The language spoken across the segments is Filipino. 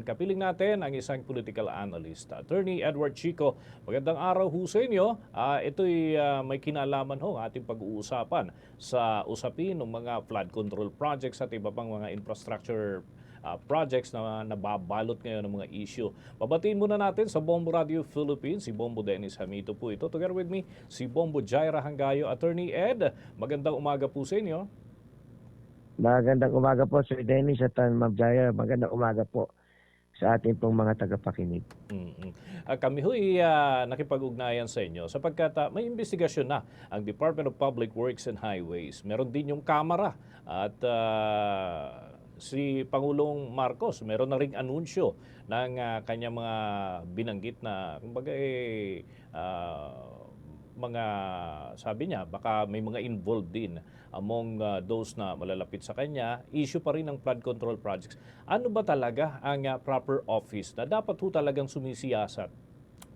kapiling natin ang isang political analyst, Attorney Edward Chico. Magandang araw ho sa inyo. Ito'y may kinalaman ho ating pag-uusapan sa usapin ng mga flood control projects at iba pang mga infrastructure projects na nababalot ngayon ng mga issue. Babatiin muna natin sa Bombo Radio Philippines, si Bombo Dennis Hamito po ito. Together with me, si Bombo Jaira Hangayo. Attorney Ed, magandang umaga po sa inyo. Magandang umaga po, Sir Dennis at Ma'am Jaya. Magandang umaga po sa ating pong mga tagapakinig. Kami ho'y nakipag-ugnayan sa inyo sapagkat may investigasyon na ang Department of Public Works and Highways. Meron din yung Kamara at si Pangulong Marcos meron na ring anunsyo ng kanyang mga binanggit na kumbaga mga sabi niya baka may mga involved din among those na malalapit sa kanya. Issue pa rin ng flood control projects. Ano ba talaga ang proper office na dapat ho talagang sumisiyasat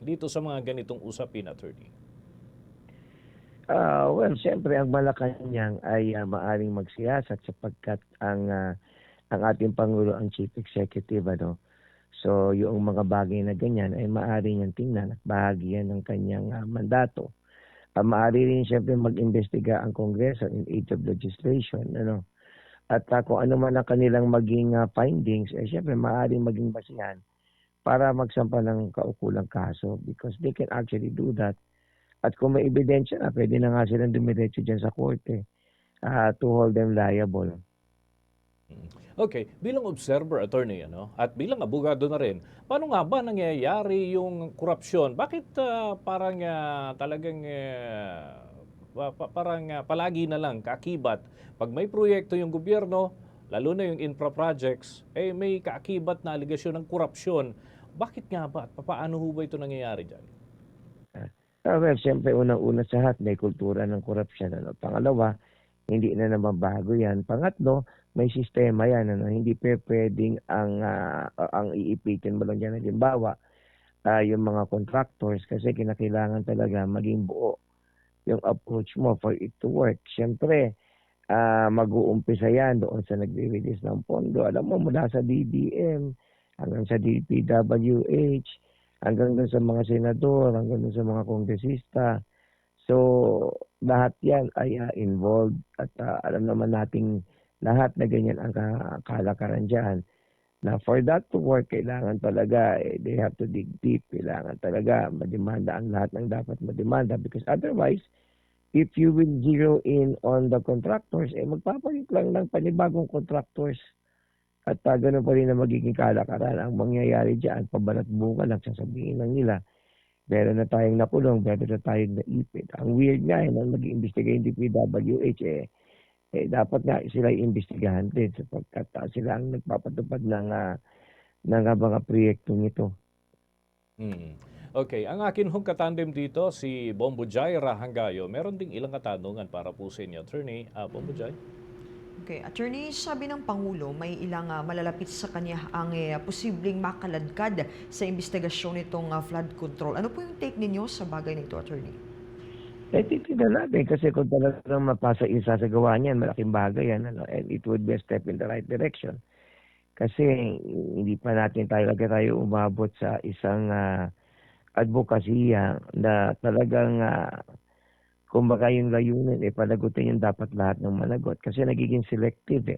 dito sa mga ganitong usapin, Attorney? Well, siyempre ang Malacanang ay maaring magsiyasat sapagkat ang ating Pangulo ang Chief Executive, ano. So, yung mga bagay na ganyan ay maaari niyang tingnan at bahagi yan ng kanyang mandato. Maaari rin siyempre mag-imbestiga ang Kongreso in aid of legislation, ano. At kung ano man ang kanilang maging findings, siyempre maaari maging basihan para magsampa ng kaukulang kaso because they can actually do that. At kung may ebidensya na, pwede na nga silang dumiretso dyan sa korte to hold them liable. Okay, bilang observer, attorney, at bilang abogado na rin, paano nga ba nangyayari yung korupsyon? Bakit parang talagang palagi na lang kaakibat? Pag may proyekto yung gobyerno, lalo na yung infra projects, may kaakibat na aligasyon ng korupsyon. Bakit nga ba at paano ho ba ito nangyayari dyan? Well, siyempre unang-una sa lahat, may kultura ng korupsyon. Ano? Pangalawa, hindi na naman bago yan. Pangatlo, may sistema yan. Ano? Hindi pwedeng ang iipitin mo lang dyan. Halimbawa, yung mga contractors kasi kinakailangan talaga maging buo yung approach mo for it to work. Siyempre, mag-uumpisa yan doon sa nagre-release ng pondo. Alam mo, mula sa DBM hanggang sa DPWH, hanggang doon sa mga senador, hanggang doon sa mga kongresista. So, lahat yan ay involved at alam naman nating lahat na ganyan ang kalakaran dyan. Na for that to work, kailangan talaga, they have to dig deep. Kailangan talaga mademanda ang lahat ng dapat mademanda because otherwise, if you will zero in on the contractors, magpapalit lang ng panibagong contractors. At gano'n pa rin na magiging kalakaran. Ang mangyayari dyan, pabalat buka lang, sasabihin lang nila, meron na tayong nakulong, meron na tayong naipit. Ang weird nga, nang nag-iimbestiga yung DPWH, dapat nga sila iimbestigahan din sapagkat sila ang nagpapatupad ng mga proyektong ito. Okay, ang akin hong katandem dito, si Bombo Jaira Hangayo, meron ding ilang katanungan para po sa inyo, Attorney. Bombo Jai? Okay, Attorney, sabi ng Pangulo, may ilang malalapit sa kanya ang posibleng makaladkad sa investigasyon nitong flood control. Ano po yung take ninyo sa bagay na ito, Attorney? Titignan natin kasi kung talagang mapasa isasagawa niyan, malaking bagay yan, ano, and it would be a step in the right direction. Kasi hindi pa natin tayo umabot sa isang advokasya na talagang kumbaga yung layunin, panagutin yung dapat lahat ng managot. Kasi nagiging selective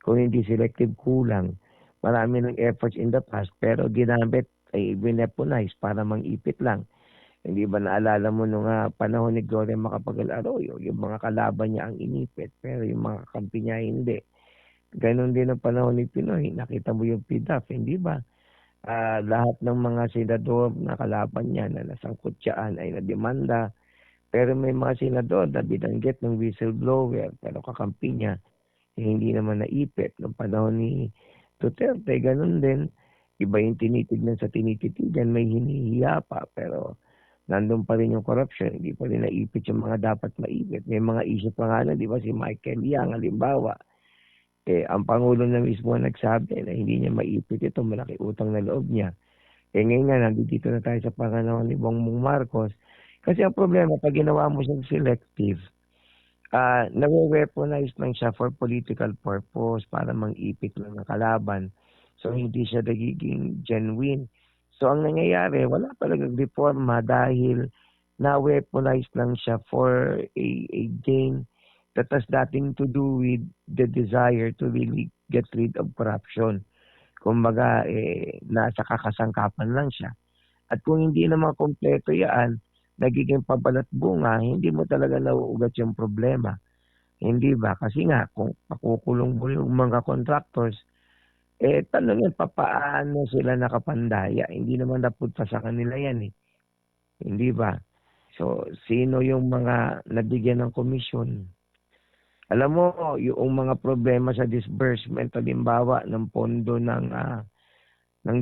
Kung hindi selective, kulang. Marami ng efforts in the past, pero ginamit ay bineponize para mang-ipit lang. Hindi ba naalala mo nung panahon ni Gloria Macapagal-Arroyo, yung mga kalaban niya ang inipit, pero yung mga kampi niya hindi. Ganon din ang panahon ni Pinoy. Nakita mo yung PDAF, hindi ba? Lahat ng mga senador na kalaban niya na nasangkot siyaan ay nademanda. Pero may mga senador na binanggit ng whistleblower, pero kakampi niya, hindi naman naipit. Noong panahon ni Duterte, ganun din. Iba yung tinitignan sa tinititigan, may hinihiya pa, pero nandun pa rin yung corruption, hindi pa rin naipit yung mga dapat maipit. May mga issue pa nga na, di ba, si Michael Yang, halimbawa, ang Pangulo na mismo nagsabi na hindi niya maipit ito, malaki utang na loob niya. Ngayon nga, nandito na tayo sa panganawang ni Bongbong Marcos. Kasi ang problema, pag ginawa mo siyang selective, nare-weaponize lang siya for political purpose, para mang-ipit lang ng kalaban. So hindi siya nagiging genuine. So ang nangyayari, wala talagang reforma dahil na-weaponize lang siya for a gain that has nothing to do with the desire to really get rid of corruption. Kumbaga, nasa kakasangkapan lang siya. At kung hindi naman kompleto yan, nagiging pabalat bunga, hindi mo talaga nauugat yung problema. Hindi ba? Kasi nga, kung pakukulong mo yung mga contractors, tanongin papaano sila nakapandaya. Hindi naman napunta sa kanila yan eh. Hindi ba? So, sino yung mga nabigyan ng komisyon? Alam mo, yung mga problema sa disbursement, halimbawa, ng pondo ng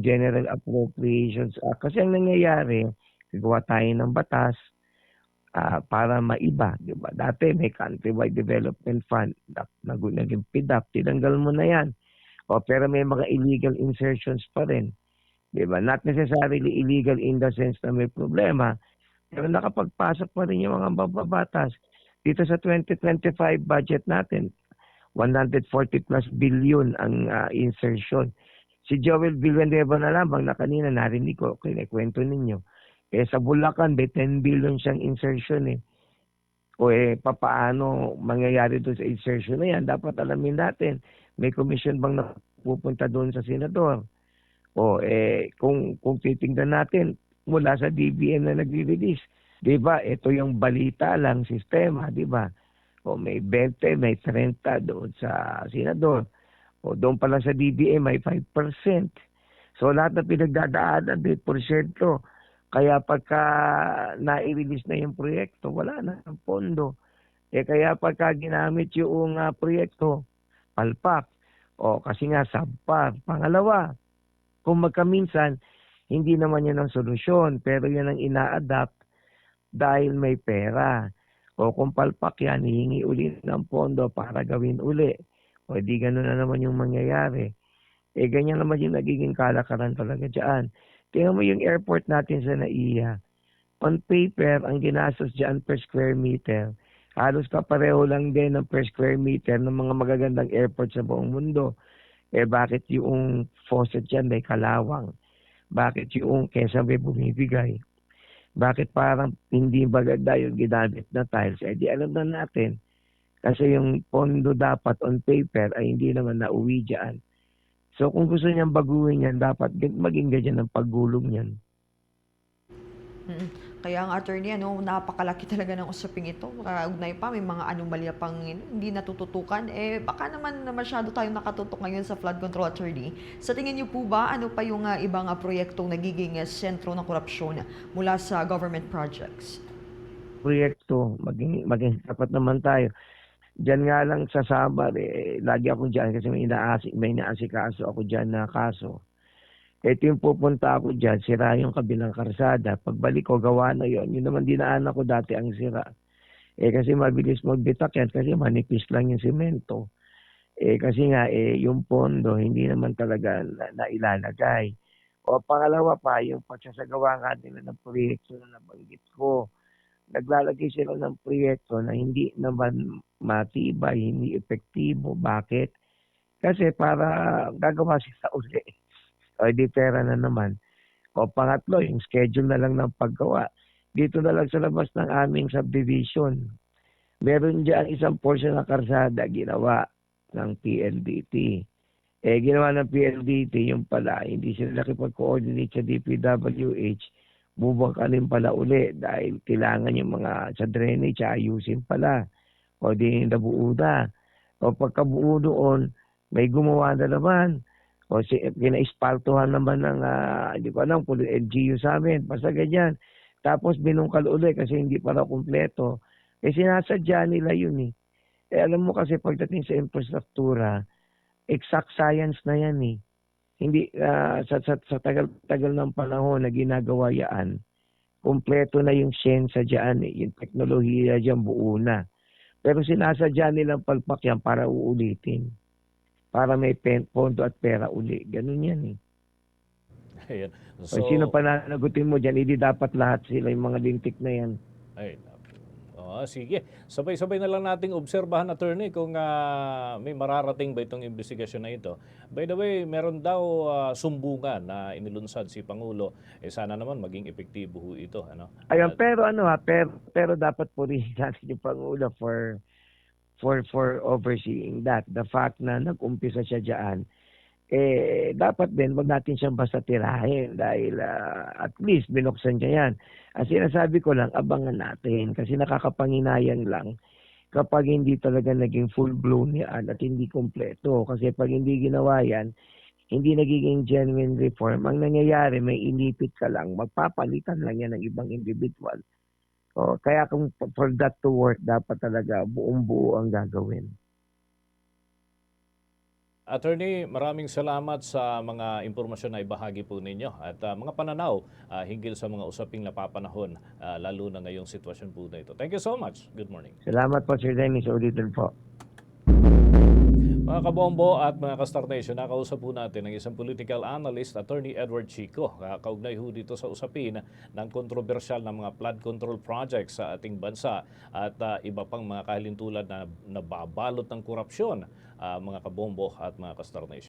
General Appropriations. Kasi ang nangyayari, gagawa tayo ng batas para maiba. Diba? Dati may Countrywide Development Fund, naging PIDAP, tinanggal mo na yan. Pero may mga illegal insertions pa rin. Diba? Not necessarily illegal in the sense na may problema, pero nakapagpasok pa rin yung mga mababatas. Dito sa 2025 budget natin, 140 plus billion ang insertion. Si Joel Villanueva na lamang na kanina narinig ko, kinikwento ninyo. Sa Bulacan, may 10 billion siyang insertion eh. Papaano mangyayari doon sa insertion na yan? Dapat alamin natin, may commission bang napupunta doon sa senador? Kung titingnan natin, mula sa DBM na nagre-release, di ba? Ito yung balita lang, sistema, di ba? May 20, may 30 doon sa senador. Doon pala sa DBM, may 5%. So, lahat na pinagdadaanan, 10%. Kaya pagka na-release na yung proyekto, wala na ang pondo. Kaya pagka ginamit yung proyekto, palpak. Kasi nga, subpar. Pangalawa, kung magkaminsan, hindi naman yan ang solusyon, pero yan ang ina-adapt dahil may pera. Kung palpak yan, hihingi uli ng pondo para gawin uli. Di gano'n na naman yung mangyayari. Ganyan naman yung nagiging kalakaran talaga dyan. Tingnan mo yung airport natin sa NAIA. On paper, ang ginastos dyan per square meter, halos kapareho lang din ng per square meter ng mga magagandang airport sa buong mundo. Bakit yung faucet dyan may kalawang? Bakit yung kesa may bumibigay? Bakit parang hindi maganda yung ginamit na tiles? Di alam na natin. Kasi yung pondo dapat on paper ay hindi naman nauwi dyan. So kung gusto niyang baguhin yan, dapat maging ganyan ang paggulong niyan. Kaya ang attorney, napakalaki talaga ng usaping ito. Ugnay pa, may mga anomalya pang hindi natututukan. Baka naman masyado tayong nakatutok ngayon sa flood control, attorney. Sa tingin niyo po ba, ano pa yung ibang proyektong nagiging sentro ng korupsyon mula sa government projects? Proyekto, maging tapat naman tayo. Diyan nga lang sa Samar, lagi ako dyan kasi may inaasikaso ako dyan na kaso. Ito yung pupunta ako dyan, sira yung kabilang karsada. Pagbalik ko, gawa na yon. Yun naman dinaanan ko dati ang sira. Kasi mabilis magbitak yan kasi manipis lang yung simento. Kasi nga, yung pondo, hindi naman talaga nailalagay. Pangalawa pa, yung pagsasagawa nga nila ng proyekto na nabanggit ko. Naglalagay sila ng proyekto na hindi naman matibay, hindi epektibo. Bakit? Kasi para gagawa sila uli. Di pera na naman. Pangatlo, yung schedule na lang ng paggawa. Dito na lang sa labas ng aming subdivision. Meron dyan isang portion ng karsada ginawa ng PLDT. Ginawa ng PLDT, yung pala, hindi sila nakipag-coordinate sa DPWH, bubangkalin pala uli dahil kailangan yung mga sa drainage, ayusin pala. Di nabuo na. Pagkabuo doon, may gumawa na naman. Kina-espaltuhan naman ng, hindi ko alam, LGU sa amin, basta ganyan. Tapos binungkal uli kasi hindi para kumpleto. Sinasadya nila yun eh. Alam mo kasi pagdating sa infrastruktura, exact science na yan eh. Hindi, sa tagal ng panahon na ginagawa yan, kumpleto na yung siyensya dyan eh. Yung teknolohiya dyan buo na. Pero sinasadya nilang palpak yan para uulitin. Para may pondo at pera uli. Ganun yan eh. Ayan. Sino pa nanagutin mo dyan, hindi dapat lahat sila yung mga lintik na yan. Ay, Sige. Sabay-sabay na lang nating obserbahan, attorney, kung may mararating ba itong investigasyon na ito. By the way, meron daw sumbungan na inilunsad si Pangulo. Sana naman maging epektibo ho ito. Ano? Ayun, pero pero dapat purihin natin yung Pangulo for overseeing that. The fact na nag-umpisa siya diyan, dapat din wag natin siyang basta tirahin dahil at least binuksan niya yan. Ang sinasabi ko lang, abangan natin kasi nakakapanginayang lang kapag hindi talaga naging full-blown yan at hindi kompleto. Kasi pag hindi ginawa yan, hindi nagiging genuine reform. Ang nangyayari, may inipit ka lang, magpapalitan lang yan ng ibang individual. Kaya kung for that to work, dapat talaga buong-buo ang gagawin. Attorney, maraming salamat sa mga impormasyon na ibahagi po ninyo at mga pananaw hinggil sa mga usaping napapanahon, lalo na ngayong sitwasyon po na ito. Thank you so much. Good morning. Salamat po, Sir Dennis. Ulitin po. Mga kabombo at mga ka-Star Nation, nakausap po natin ang isang political analyst, Attorney Edward Chico. Kaugnay ho dito sa usapin ng kontrobersyal na mga flood control projects sa ating bansa at iba pang mga kahalintulad na nababalot ng korupsyon, mga kabombo at mga ka-Star Nation.